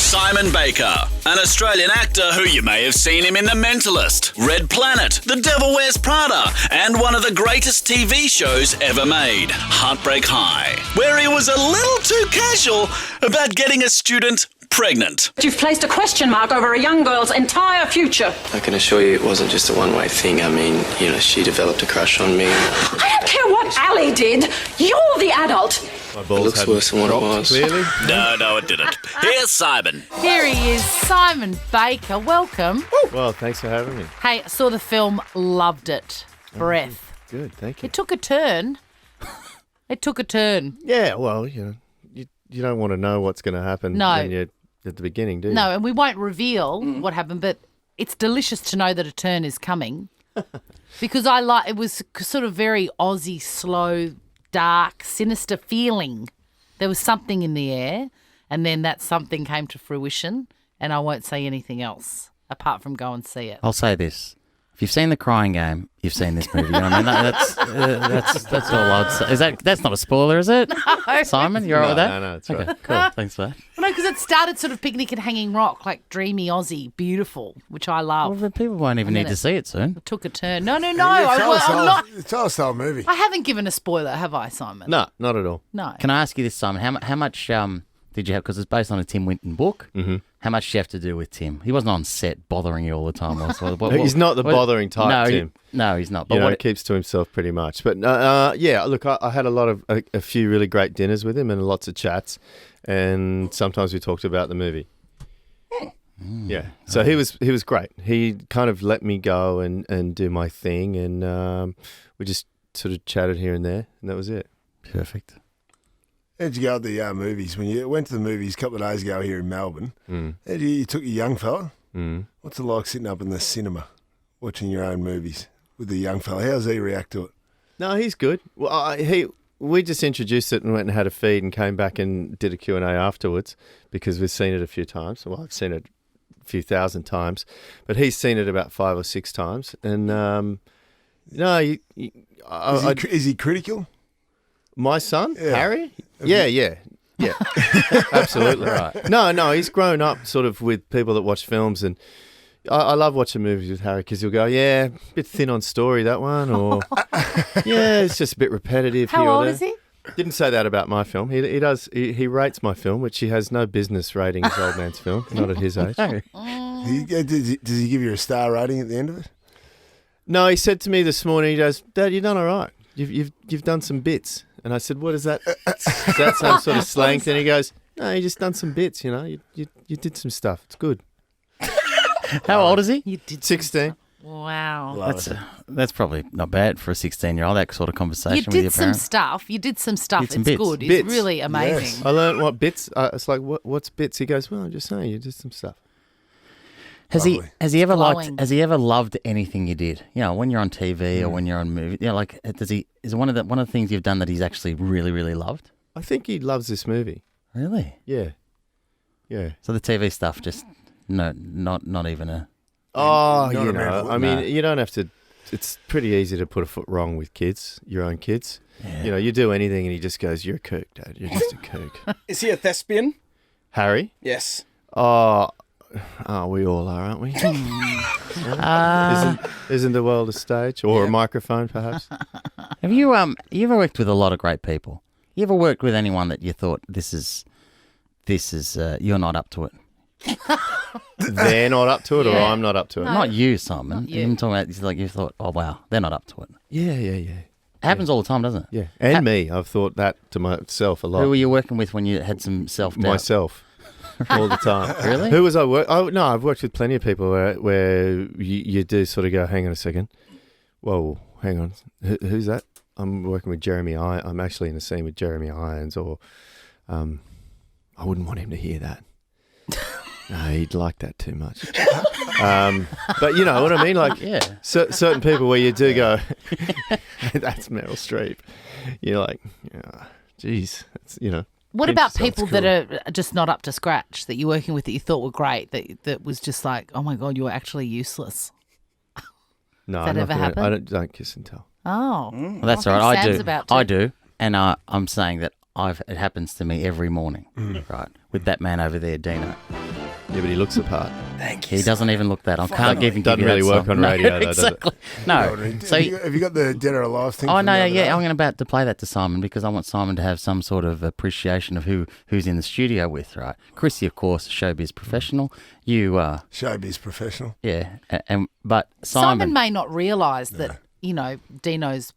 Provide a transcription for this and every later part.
Simon Baker, an Australian actor who you may have seen him in The Mentalist, Red Planet, The Devil Wears Prada, and one of the greatest TV shows ever made, Heartbreak High, where he was a little too casual about getting a student pregnant. You've placed a question mark over a young girl's entire future. I can assure you it wasn't just a one-way thing. I mean, she developed a crush on me. I don't care what Ali did. You're the adult. It looks worse than what it was. Clearly? No, it didn't. Here's Simon. Here he is, Simon Baker. Welcome. Well, thanks for having me. Hey, I saw the film, loved it. Breath. Good, thank you. It took a turn. Yeah, well, you don't want to know what's going to happen when you're at the beginning, do you? No, and we won't reveal what happened, but it's delicious to know that a turn is coming because it was sort of very Aussie, slow, dark, sinister feeling. There was something in the air, and then that something came to fruition, and I won't say anything else apart from go and see it. I'll say this. If you've seen The Crying Game, you've seen this movie. You know what I mean? That's all I'd say. That's not a spoiler, is it? No. Simon, you're all right with that? No, it's okay, right. cool. Thanks for that. Well, no, because it started sort of Picnic at Hanging Rock, like dreamy Aussie, beautiful, which I love. Well, then people won't even need to see it soon. It took a turn. No. It's all a movie. I haven't given a spoiler, have I, Simon? No, not at all. No. Can I ask you this, Simon? How much did you have? Because it's based on a Tim Winton book. Mm-hmm. How much did you have to do with Tim? He wasn't on set bothering you all the time. He's not the bothering type, Tim. No, he's not. But he keeps to himself pretty much. But yeah, look, I had a few really great dinners with him and lots of chats, and sometimes we talked about the movie. Yeah, so he was great. He kind of let me go and do my thing, and we just sort of chatted here and there, and that was it. Perfect. How'd you go at the movies? When you went to the movies a couple of days ago here in Melbourne, you took your young fella. What's it like sitting up in the cinema watching your own movies with the young fella? How does he react to it? No, he's good. Well, we just introduced it and went and had a feed and came back and did a Q&A afterwards because we've seen it a few times. Well, I've seen it a few thousand times, but he's seen it about 5 or 6 times. And is he critical? My son, Harry? Yeah. Absolutely right. No, he's grown up sort of with people that watch films, and I love watching movies with Harry because he'll go, yeah, a bit thin on story, that one, or yeah, it's just a bit repetitive. How here old or there. is he? Didn't say that about my film. He does. He rates my film, which he has no business rating his old man's film, not at his age. Does he give you a star rating at the end of it? No, he said to me this morning, he goes, Dad, you've done all right. You've done some bits. And I said, what is that? Is that some sort of slang thing? He goes, no, you just done some bits, You did some stuff. It's good. How old is he? You did 16. Wow. That's probably not bad for a 16-year-old, that sort of conversation with your parents. You did some stuff. Did some It's bits. good. Bits. It's really amazing. Yes. I learned what bits. It's like, what's bits? He goes, well, I'm just saying, you did some stuff. Has he Glowing. ever loved anything you did? When you're on TV or when you're on movie. Is one of the things you've done that he's actually really, really loved? I think he loves this movie. Really? Yeah. So the TV stuff just not even a. Oh, Not I mean, you don't have to. It's pretty easy to put a foot wrong with kids, your own kids. Yeah. You do anything and he just goes, "You're a kook, Dad. You're just a kook." Is he a thespian? Harry? Yes. Oh, we all are, aren't we? Isn't the world a stage or a microphone, perhaps? Have you ever worked with a lot of great people? You ever worked with anyone that you thought this is you're not up to it? They're not up to it, or I'm not up to it. Not you, Simon. Not you. I'm talking about like you thought, oh wow, they're not up to it. Yeah. It happens all the time, doesn't it? Yeah, and me. I've thought that to myself a lot. Who were you working with when you had some self-doubt? Myself. All the time. Really? Who was I work? Oh no, I've worked with plenty of people where you do sort of go, hang on a second. Whoa, hang on. Who's that? I'm working with Jeremy I'm actually in a scene with Jeremy Irons, or I wouldn't want him to hear that. No, he'd like that too much. But you know what I mean? Like, certain people where you do go, that's Meryl Streep. You're like, geez, it's, What about people that are just not up to scratch that you're working with that you thought were great that was just like, oh my God, you're actually useless? No, Does that ever happen? I don't kiss and tell. Oh. Well, that's all right. I do. And I'm saying that it happens to me every morning, right? With that man over there, Dino. Yeah, but he looks the part. Thank you. He doesn't even look that. I can't even give Doesn't you really that work song. on radio, No, though, does it? exactly. No. So, have you got the Dead or Alive thing? oh from no, the other yeah, day? I'm about to play that to Simon because I want Simon to have some sort of appreciation of who's in the studio with, right? Chrissy, of course, showbiz professional. You, Showbiz professional. yeah, but Simon may not realise that,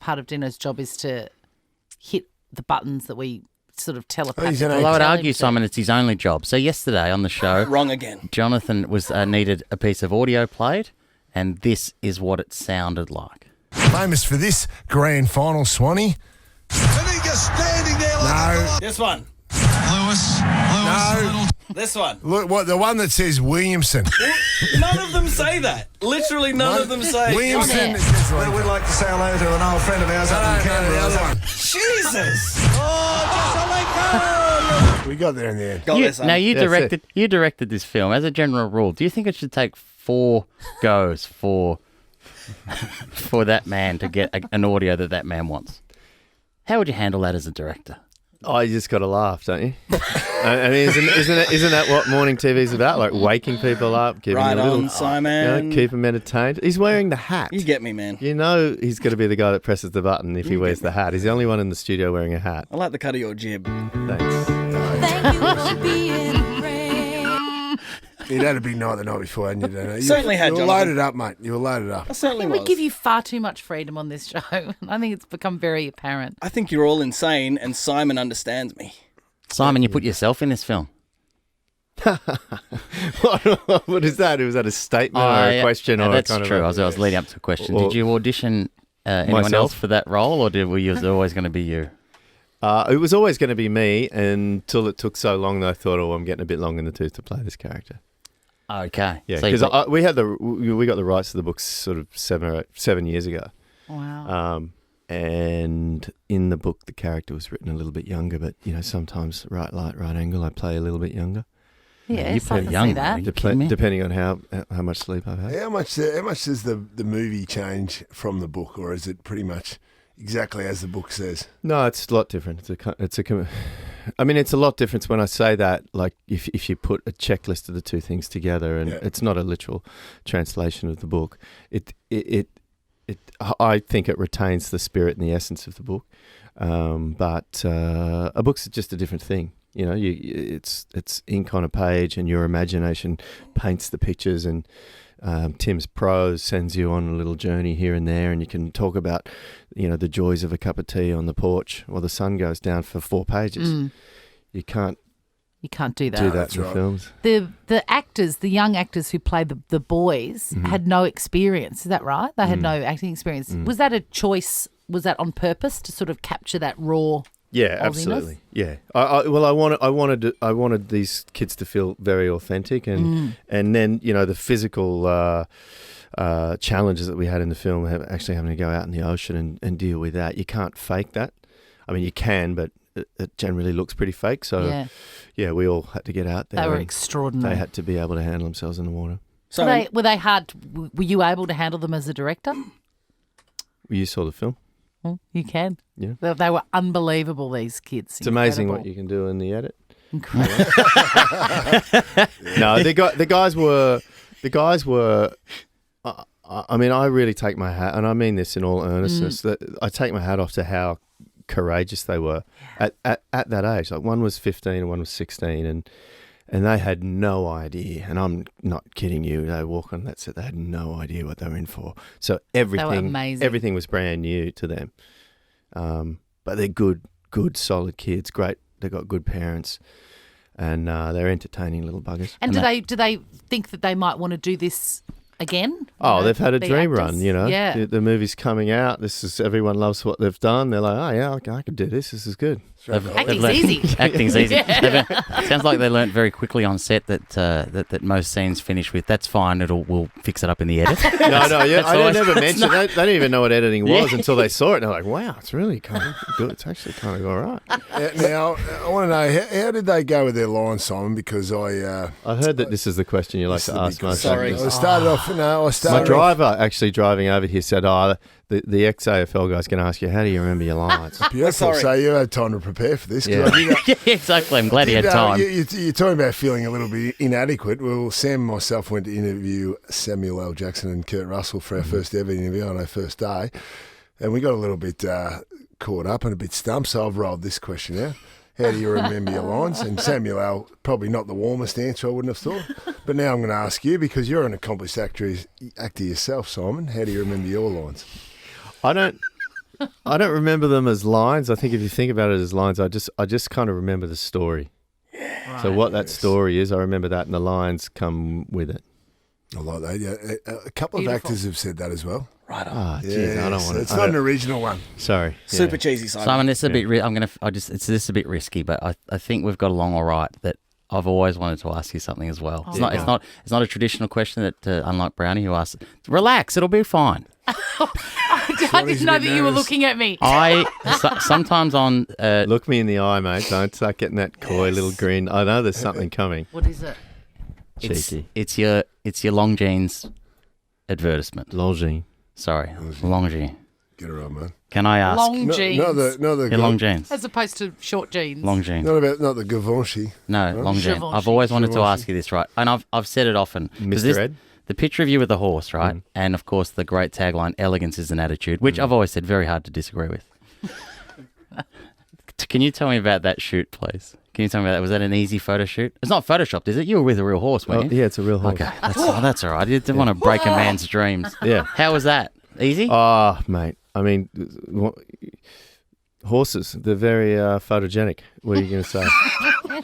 part of Dino's job is to hit the buttons that we sort of telepathically an Well, I would tell him argue, to. Simon, it's his only job. So yesterday on the show, Wrong again. Jonathan was needed a piece of audio played, and this is what it sounded like. Famous for this grand final, Swanee. standing there like This one. No. This one. Look, what the one that says Williamson. None of them say that. Literally none of them say. Williamson. We'd like to say hello to an old friend of ours up in Canberra. Jesus. We got there in the end. Got this. Now you That's directed this film. As a general rule, do you think it should take 4 goes for that man to get an audio that man wants? How would you handle that as a director? Oh, you just got to laugh, don't you? I mean, isn't that what morning TV is about? Like waking people up, giving Right them a little, on, Simon. keep them entertained. He's wearing the hat. You get me, man. You know he's going to be the guy that presses the button if he wears the hat. He's the only one in the studio wearing a hat. I like the cut of your jib. Thanks. You'd had a big night the night before, hadn't you, Dano? Certainly had, You were Jonathan. loaded up, mate. You were loaded up. I certainly We was. give you far too much freedom on this show. I think it's become very apparent. I think you're all insane, and Simon understands me. Simon, you put yourself in this film. What is that? Was that a statement or a question? Or that's kind true. Of I was leading up to a question. Or- Did you audition anyone Myself? else for that role, or were you always going to be you? It was always going to be me until it took so long that I thought, I'm getting a bit long in the tooth to play this character. Okay. Yeah, So you because brought- we got the rights to the books sort of 7 years ago. Wow. And in the book, the character was written a little bit younger, but sometimes right light, right angle, I play a little bit younger. Yes, you're I can young, see that. mate. You kidding me? Depending on how much sleep I've had. How much does the movie change from the book, or is it pretty much exactly as the book says? No, it's a lot different. I mean, it's a lot different when I say that. Like, if you put a checklist of the two things together, and it's not a literal translation of the book, I think it retains the spirit and the essence of the book. But a book's just a different thing. It's ink on a page, and your imagination paints the pictures, and Tim's prose sends you on a little journey here and there, and you can talk about, the joys of a cup of tea on the porch while the sun goes down for 4 pages. You can't do that. do that in films. The actors, the young actors who played the boys, had no experience. Is that right? They had no acting experience. Was that a choice? Was that on purpose to sort of capture that raw? Yeah, Aussiness? absolutely. Yeah. I wanted these kids to feel very authentic, and then the physical challenges that we had in the film, actually having to go out in the ocean and deal with that. You can't fake that. I mean, you can, but it generally looks pretty fake. So yeah, we all had to get out there. They were and extraordinary. They had to be able to handle themselves in the water. So Were they hard? Were you able to handle them as a director? You saw the film. You can. Yeah. They were unbelievable, these kids. It's amazing what you can do in the edit. Incredible. No, the guys were. I mean, I really take my hat, and I mean this in all earnestness. That I take my hat off to how courageous they were at that age. Like, one was 15 and one was 16, and they had no idea. And I'm not kidding you. They walk on that set. They had no idea what they were in for. So amazing. everything was brand new to them. But they're good, solid kids. Great. They got good parents, and they're entertaining little buggers. And do they think that they might want to do this again? Oh, they've had a be dream actors? run, Yeah. The movie's coming out. Everyone loves what they've done. They're like, oh yeah, I could do this. This is good. Acting's easy. Acting's easy. Sounds like they learnt very quickly on set that most scenes finish with, that's fine, we'll fix it up in the edit. No, yeah, I always- never mentioned. They didn't even know what editing was Yeah. until they saw it. And they're like, wow, it's really kind of good. It's actually kind of all right. Now, I want to know, how did they go with their line, Simon? Because I heard that this is the question you like to ask most Sorry. actors. I started off. No, I My started. driver actually driving over here said, the ex-AFL guy's going to ask you, how do you remember your lines? Beautiful. Sorry. So you had time to prepare for this. 'cause Yeah. I did, Yeah, exactly. I'm glad he had time. You're talking about feeling a little bit inadequate. Well, Sam and myself went to interview Samuel L. Jackson and Kurt Russell for our first ever interview on our first day. And we got a little bit caught up and a bit stumped, so I've rolled this question out. How do you remember your lines? And Samuel L., probably not the warmest answer, I wouldn't have thought. But now I'm going to ask you, because you're an accomplished actor yourself, Simon. How do you remember your lines? I don't remember them as lines. I think if you think about it as lines, I just kind of remember the story. Yeah. So what that story is, I remember that, and the lines come with it. I like that. Yeah. A couple of actors have said that as well. Right on. Oh, geez, I don't want to. It's not an original one. Sorry. Super cheesy, Simon. Simon, it's a bit. It's a bit risky, but I think we've got along all right. That I've always wanted to ask you something as well. It's not a traditional question that, unlike Brownie, who asks, relax, it'll be fine. I didn't know that you were looking at me. Sometimes on Look me in the eye, mate. Don't start getting that coy little grin. I know there's something coming. What is it? Cheeky. It's your long jeans advertisement. Longines. Sorry, long jeans. Get it right, man. Can I ask? Long jeans. Not the Yeah, long jeans. As opposed to short jeans. Long jeans. Not the Givenchy. No, long jeans. Givenchy. I've always wanted to ask you this, right? And I've said it often. 'Cause Mr. Ed? The picture of you with the horse, right? And of course the great tagline, elegance is an attitude, which I've always said very hard to disagree with. Can you tell me about that shoot, please? Can you tell me about that? Was that an easy photo shoot? It's not photoshopped, is it? You were with a real horse, weren't you? Yeah, it's a real horse. Okay, that's all right. You didn't want to break a man's dreams. Yeah. How was that? Easy? Oh, mate. I mean, horses, they're very photogenic. What are you going to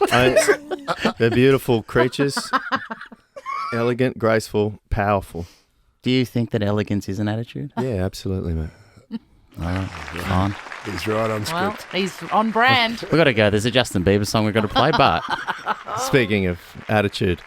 say? They're beautiful creatures. Elegant, graceful, powerful. Do you think that elegance is an attitude? Yeah, absolutely, mate. All right, fine. He's right on Well, script. he's on brand. We've got to go. There's a Justin Bieber song we've got to play, but... Speaking of attitude.